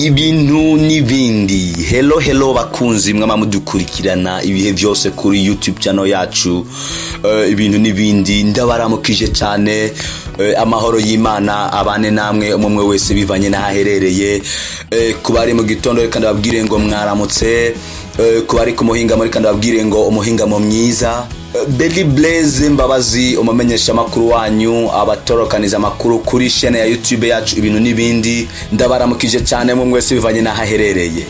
ibintu n'ibindi. Hello bakunzi mwama mudukurikirana ibihe byose kuri YouTube channel yacu ibintu n'ibindi. Ndabaramukije cyane, amahoro y'Imana abane namwe umwe wese bivanye nahaherereye. Kubari mu gitondo kandi babwire ngo mwaramutse, kubari ku muhinga muri kandi babwire ngo umuhinga mu myiza. Belly Blaze Mbabazi umumenyesha makuru wanyu abatorokaniza makuru kuri chaîne ya YouTube yacu ibintu n'ibindi. Ndabaramukije cyane mu mwese bivanye nahaherereye.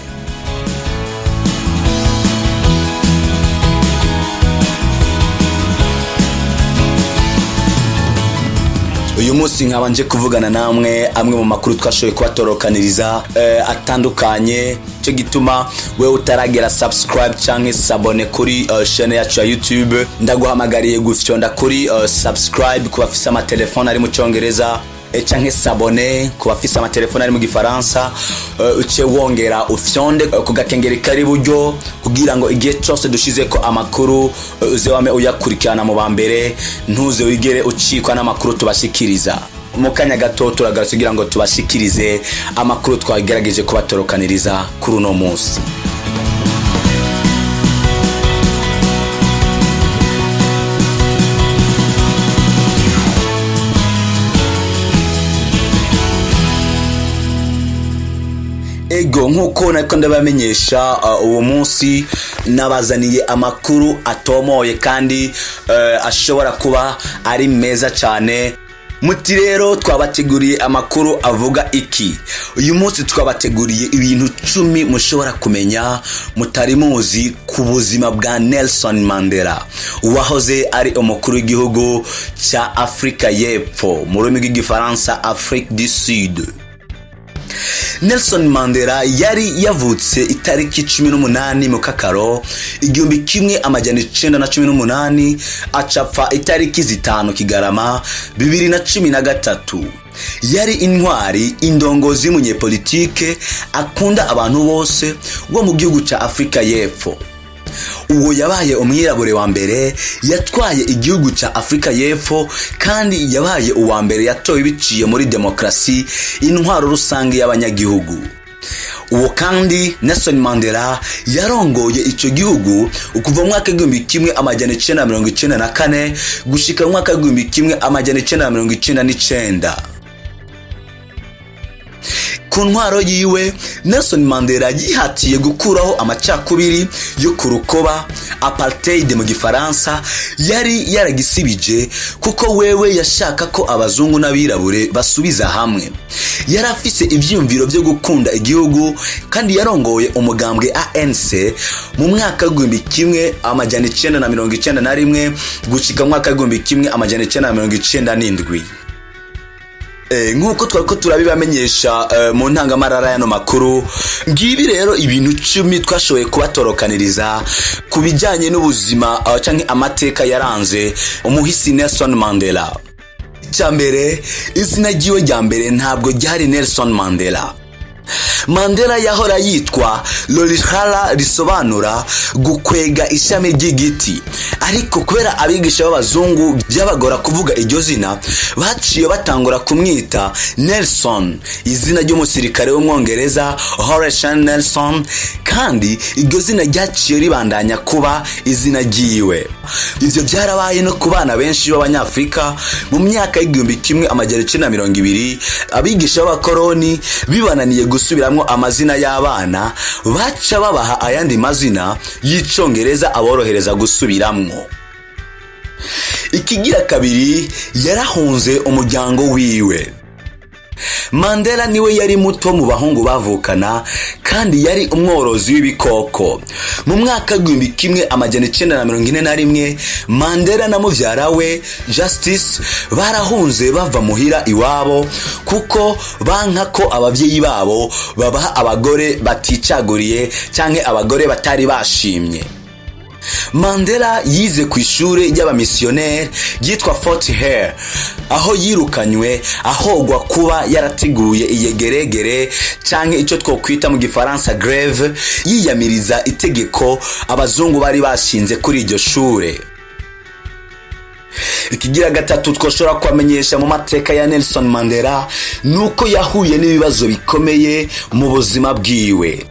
Uyu munsi nkabanje kuvugana namwe amwe mu makuru twashoboye kubatorokaniriza atandukanye. Cyo gituma wewe utaragera subscribe canke sabone kuri chaîne yacu ya YouTube, ndaguhamagariye gufyonda kuri subscribe ku bafise ama telefone ari mu Cyongereza, canke sabone ku bafise ama telefone ari mu Gifaransa. Uce wongera ufyonde ku gakengeri kari buryo kugira ngo igihe cyose dushize ko amakuru uzewame uyakurikirana mu bambere, ntuze wigere ucikwa n'amakuru tubashikiriza. Mukanya gato turagarutse kugira ngo tubashikirize amakuru twagerageje kubatorokaniriza kuri uno munsi. Ego nkuko nako ndabamenyesha uwo munsi nabazaniye amakuru atomoye kandi ashobora kuba ari meza cyane. Muti rero twabateguriye amakuru avuga iki. Uyu munsi twabateguriye ibintu 10 mushobora kumenya mutari muzi ku buzima bwa Nelson Mandela, wahoze ari umukuru w'igihugu cya Afrika y'Epfo mu rurimi rw'Igifaransa Afrique du Sud. Nelson Mandela yari yavutse itariki 18 Mukakaro 1918 acapfa itariki 5 Kigarama 2013. Yari intwari, indongozi y'umunyepolitike akunda abantu bose wo mu gihugu cya Afrika y'Epfo. Uwo yabaye umwirabure wa mbere yatwaye igihugu cya Afrika y'Epfo, kandi yabaye uwa mbere yatowe biciye muri demokarasi, intwaro rusange y'abanyagihugu. Uwo kandi Nelson Mandela yarongoye icyo gihugu ukuva mu mwaka 1994 gushika mu mwaka 1999. Ku ntwaro yiwe Nelson Mandela yihatiye gukuraho amacakubiri yo kurukoba, apartheid mu Gifaransa, yari yaragisibije kuko wewe yashaka ko abazungu n'abirabure basubiza hamwe. Yari afise ibyumviro byo gukunda igihugu kandi yarongoye umugambwe ANC mu mwaka 1991 gushika mu mwaka 1997. Nkuko twariko turabibamenyesha mu ntangamarara y'ano makuru, ngibi rero ibintu 10 twashoboye kubatorokaniriza kubijanye n'ubuzima canke amateka yaranze umuhisi Nelson Mandela. Cyambere izina ryiwe rya mbere ntabwo ryari Nelson Mandela. Mandela yahora yitwa Lolihara, risobanura gukwega ishami ry'igiti, ariko kubera abigisha b'abazungu byabagora kuvuga iryo zina, baciye batangura kumwita Nelson, izina ry'umusirikare w'umwongereza Horatio Nelson, kandi iryo zina ryaciye ribandanya kuba izina ryiwe. Ivyo byarabaye no ku bana benshi b'Abanyafrika mu myaka y'1920. Abigisha b'abakoroni bibananiye gusubiramwo amazina y'abana, baca babaha ayandi mazina y'Icongereza aborohereza gusubiramwo. Ikigira kabiri, yarahunze umuryango wiwe. Mandela niwe yari muto mu bahungu bavukana, kandi yari umworozi w'ibikoko. Mu mwaka 1941 Mandela na muvyara we Justice barahunze bava muhira iwabo kuko banka ko abavyeyi babo babaha abagore baticaguriye canke abagore batari bashimye. Mandela yize ku ishure ry'abamissionnaire yitwa Fort Hare, aho yirukanywe ahogwa kuba yarateguye iyegeregere canke ico twokwita mu Gifaransa grève, yiyamiriza itegeko abazungu bari bashinze kuri iryo shure. Ikigira gatatu twoshora kwamenyesha mu mateka ya Nelson Mandela nuko yahuye n'ibibazo bikomeye mu buzima bwiwe.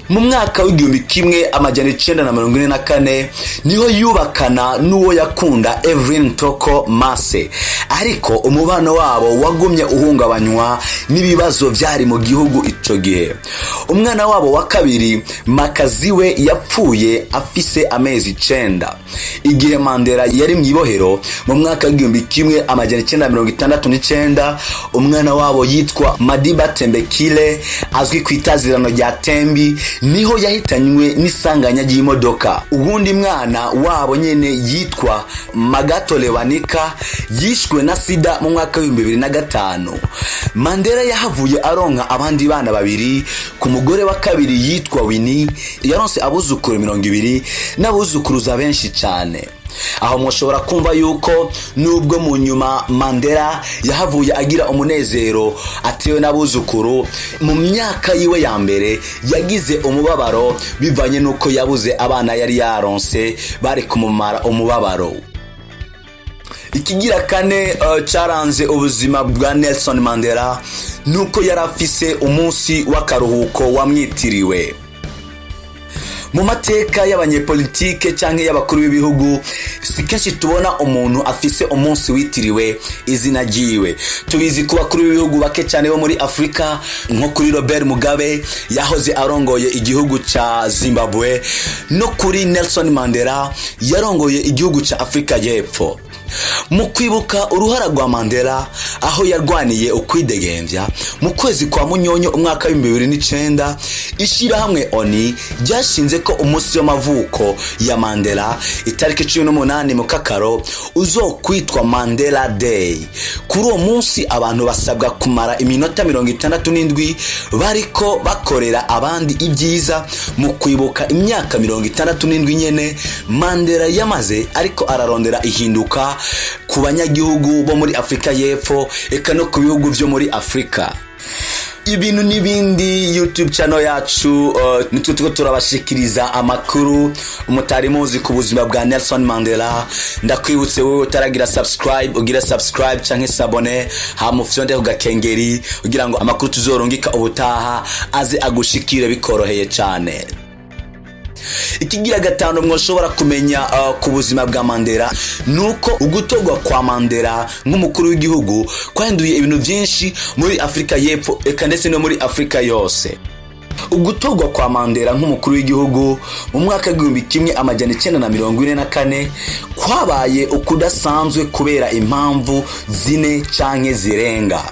Mu mwaka w'igihumbi kimwe amajana 1944 niho yubakana n'uwo yakunda Evelyn Toko Mase, ariko umubano wabo wagumye uhungabanywa n'ibibazo byari mu gihugu ico gihe. Umwana wabo wa kabiri makaziwe yapfuye afise amezi 9 igihe Mandela yari mwibohero. Mu mwaka w'igihumbi kimwe amajana 1969 umwana wabo yitwa Madiba Tembekile azwi kwitazirano rya Tembi niho yahitanywe n'isanganya ry'imodoka. Ubundi mwana wabo nyene yitwa Magatolewanika yishwe na sida mu mwaka wa 2005. Mandela yahavuye aronka abandi bana babiri ku mugore wa kabiri yitwa Winnie, yaronse abuzukuru 200 n'abuzukuruza benshi cyane. Aho mushobora kumva yuko nubwo mu nyuma Mandela yahavuye agira umunezero atewe n'abuzukuru, mu myaka yiwe ya mbere yagize umubabaro bivanye nuko yabuze abana yari yaronse bari kumumara umubabaro. Ikigira kane caranze ubuzima bwa Nelson Mandela nuko yarafise umunsi w'akaruhuko wamwitiriwe. Mu mateka y'abanyepolitike canke y'abakuru b'ibihugu si kenshi tubona umuntu afise umunsi witiriwe izina ryiwe. Tubizi ku bakuru b'ibihugu bake cyane bo muri Afrika nko kuri Robert Mugabe yahoze arongoye igihugu ca Zimbabwe, no kuri Nelson Mandela yarongoye igihugu ca Afrika y'Epfo. Mu kwibuka uruhara rwa Mandela aho yarwaniye ukwidegembya mu kwezi kwa Munyonyo umwaka wa 2009, ishirahamwe ONU ryashinze ko umunsi w'amavuko ya Mandela itariki 18 Mukakaro uzokwitwa Mandela Day. Kuri uwo munsi abantu basabwa kumara iminota 67 bariko bakorera abandi ibyiza mu kwibuka imyaka 67 nyene Mandela yamaze ariko ararondera ihinduka ku banyagihugu bo muri Afrika y'Epfo eka no ku bihugu byo muri Afrika. Ibintu nibindi YouTube channel yacu nitwe tuko turabashikiriza amakuru umutari muzi ku buzima bwa Nelson Mandela. Ndakwibutse wowe utaragira subscribe ugira subscribe canke sabone hamufyonde ku gakengeri kugira ngo amakuru tuzorungika ubutaha aze agushikire bikoroheye cyane. Ikigira gatanu mwoshobora kumenya ku buzima bwa Mandela nuko ugutogwa kwa Mandela nk'umukuru w'igihugu kwahinduye ibintu byinshi muri Afrika y'Epfo eka ndetse no muri Afrika yose. Ugutogwa kwa Mandela nk'umukuru w'igihugu mu mwaka w'igihumbi kimwe amajana 1944 kwabaye ukudasanzwe kubera impamvu zine canke zirenga.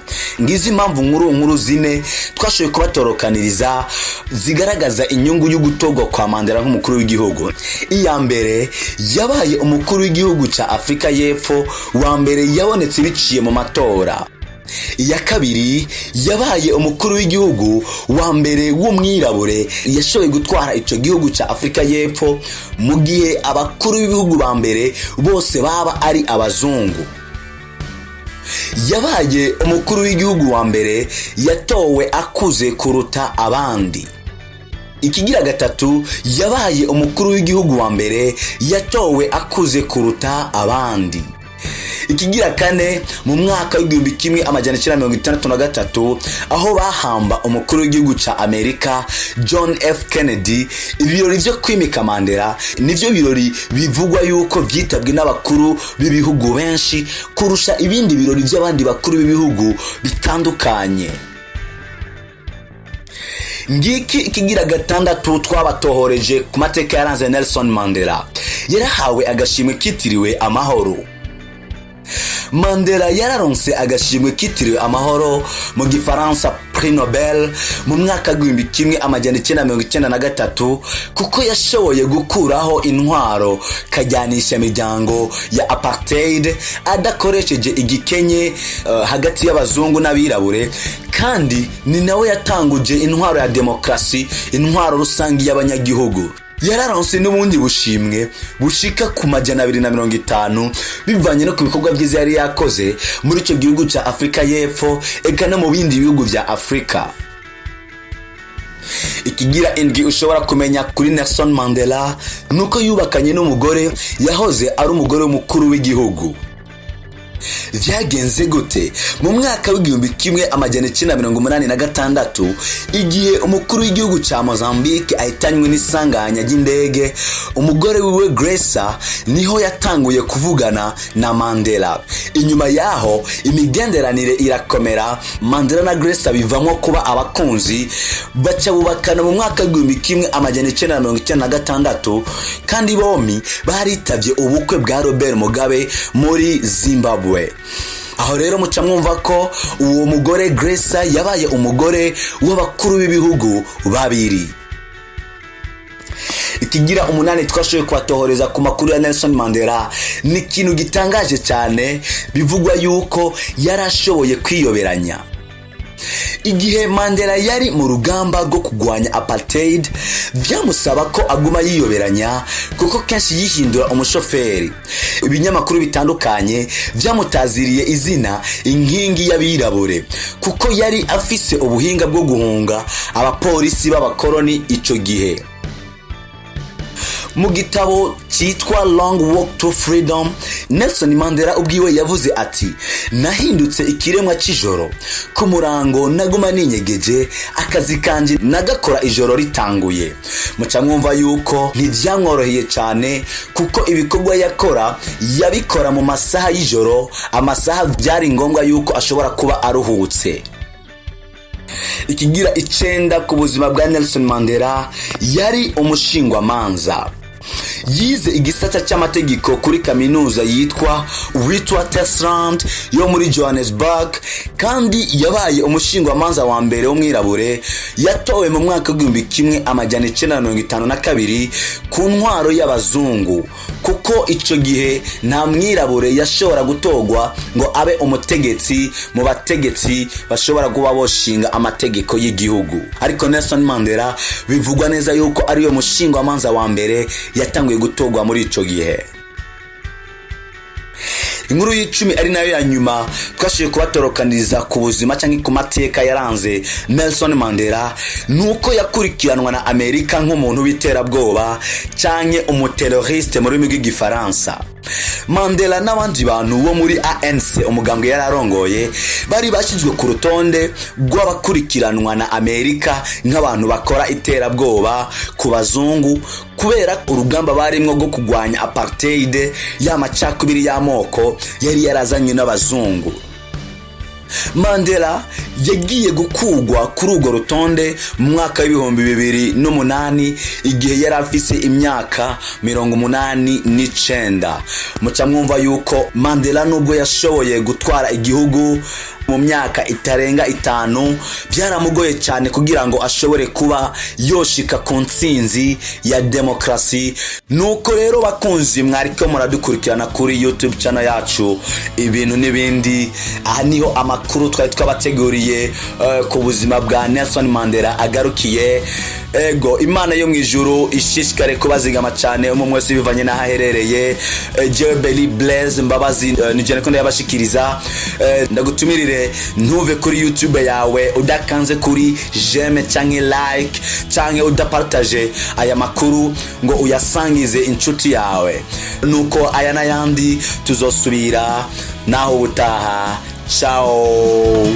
Ngizi impamvu nkuru zine twashoboye kubatorokaniriza zigaragaza inyungu y'ugutogwa kwa Mandela nk'umukuru w'igihugu. Iya mbere, yabaye umukuru w'igihugu ca Afrika y'Epfo wa mbere yabonetse biciye mu matora. Iya kabiri, yabaye umukuru w'igihugu wa mbere w'umwirabure yashoboye gutwara ico gihugu ca Afrika y'Epfo mu gihe abakuru b'ibihugu ba mbere bose baba ari abazungu. Yabaye umukuru w'igihugu wa mbere yatowe akuze kuruta abandi. Ikigira gatatu, yabaye umukuru w'igihugu wa mbere yatowe akuze kuruta abandi. Ikigira kane, mu mwaka w'igihumbi kimwe amajana 1963 aho bahamba umukuru w'igihugu ca Amerika John F. Kennedy, ibirori byo kwimika Mandela nivyo birori bivugwa yuko byitabwe n'abakuru b'ibihugu benshi kurusha ibindi birori by'abandi bakuru b'ibihugu bitandukanye. Ngiki ikigira gatandatu twabatohoreje ku mateka yaranze Nelson Mandela. Yarahawe agashimwe kitiriwe amahoro. Mandela yararonse agashimwe kitiriwe amahoro mu gifaransa Prix Nobel mu mwaka w'igihumbi kimwe amajana 1993 kuko yashoboye gukuraho intwaro kajyanisha imiryango ya apartheid adakoresheje igikenye hagati y'abazungu n'abirabure, kandi ni nawe yatanguje intwaro ya demokarasi, intwaro rusangi y'abanyagihugu. Yararonse n'ubundi bushimwe bushika ku majana 250 bivanye no ku bikorwa byiza yari yakoze muri ico gihugu ca Afrika y'Epfo eka no mu bindi bihugu bya Afrika. Ikigira indwi ushobora kumenya kuri Nelson Mandela nuko yubakanye n'umugore yahoze ari umugore w'umukuru w'igihugu. Vyagenze gute? Mu mwaka w'igihumbi kimwe amajana 1986 igihe umukuru w'igihugu ca Mozambique ahitanywe n'isanganya ry'indege, umugore wiwe Grace niho yatanguye kuvugana na Mandela. Inyuma yaho imigenderanire irakomera, Mandela na Grace bivamwo kuba abakunzi, baca bubakana mu mwaka w'igihumbi kimwe amajana 1996 kandi bombi baritavye ubukwe bwa Robert Mugabe muri Zimbabwe. Aho rero muca mwumva ko uwo mugore Grace yabaye umugore w'abakuru b'ibihugu babiri. Ikigira umunani twashoboye kwatohoreza ku makuru ya Nelson Mandela ni ikintu gitangaje cyane, bivugwa yuko yarashoboye kwiyoberanya. Igihe Mandela yari mu rugamba rwo kugwanya apartheid, byamusaba ko aguma yiyoberanya kuko kenshi yihindura umushoferi. Ibinyamakuru bitandukanye byamutaziriye izina inkingi y'abirabure kuko yari afise ubuhinga bwo guhunga abapolisi b'abakoloni ico gihe. Mu gitabo cyitwa Long Walk to Freedom, Nelson Mandela ubwiwe yavuze ati, nahindutse ikiremwa cy'ijoro, ku murango naguma ninyegeje, akazi kanje nagakora ijoro ritanguye. Muca mwumva yuko ntibyamworoheye cyane kuko ibikorwa yakora yabikora mu masaha y'ijoro, amasaha byari ngombwa yuko ashobora kuba aruhutse. Ikigira 9 ku buzima bwa Nelson Mandela, yari umushingwamanza. Yize igisata cy'amategeko kuri kaminuza yitwa Witwatersrand yo muri Johannesburg, kandi yabaye umushingwamanza wa mbere w'umwirabure yatowe mu mwaka w'igihumbi kimwe amajana 1952 ku ntwaro y'abazungu, kuko ico gihe nta mwirabure yashobora gutogwa ngo abe umutegetsi mu bategetsi bashobora kuba boshinga amategeko y'igihugu. Ariko Nelson Mandela bivugwa neza yuko ari yo mushingwamanza wa mbere yatanguye gutogwa muri ico gihe. Inkuru y'icumi ari nayo ya nyuma twashiye kubatorokaniriza ku buzima cyangwa ku mateka yaranze Nelson Mandela, nuko yakurikiranwa na Amerika nk'umuntu w'iterabwoba cyangwa umuteroriste mu rurimi rw'igifaransa. Mandela n'abandi bantu bo muri ANC umugambwe Yarongoye bari bashyizwe ku rutonde rw'abakurikiranwa na Amerika nk'abantu bakora iterabwoba ku bazungu kubera urugamba barimwo rwo kugwanya apartheid, y'amacakubiri y'amoko yari yarazanywe n'abazungu. Mandela yagiye gukugwa kuri urwo rutonde mu mwaka w'ibihumbi 2008 igihe yari afise imyaka 89. Muca mwumva yuko Mandela nubwo yashoboye gutwara igihugu mu myaka itarenga 5, byaramugoye cyane kugira ngo ashobore kuba yoshika ku ntsinzi ya demokarasi. Nuko rero bakunzi mwariko muradukurikirana kuri YouTube channel yacu ibintu n'ibindi, aha niho amakuru twari twabateguriye ku buzima bwa Nelson Mandela agarukiye. Ego Imana yo mwijuru ishishikare kubazigama cyane umwe wese bivanye na haherereye. Jewe Belly Blaze Mbabazi nijene ko ndabashikiriza. Ndagutumirire ntuve kuri YouTube yawe udakanze kuri j'aime cyangwa like cyangwa udapartage aya makuru ngo uyasangize inshuti yawe. Nuko aya n'ayandi tuzosubira naho utaha. Ciao.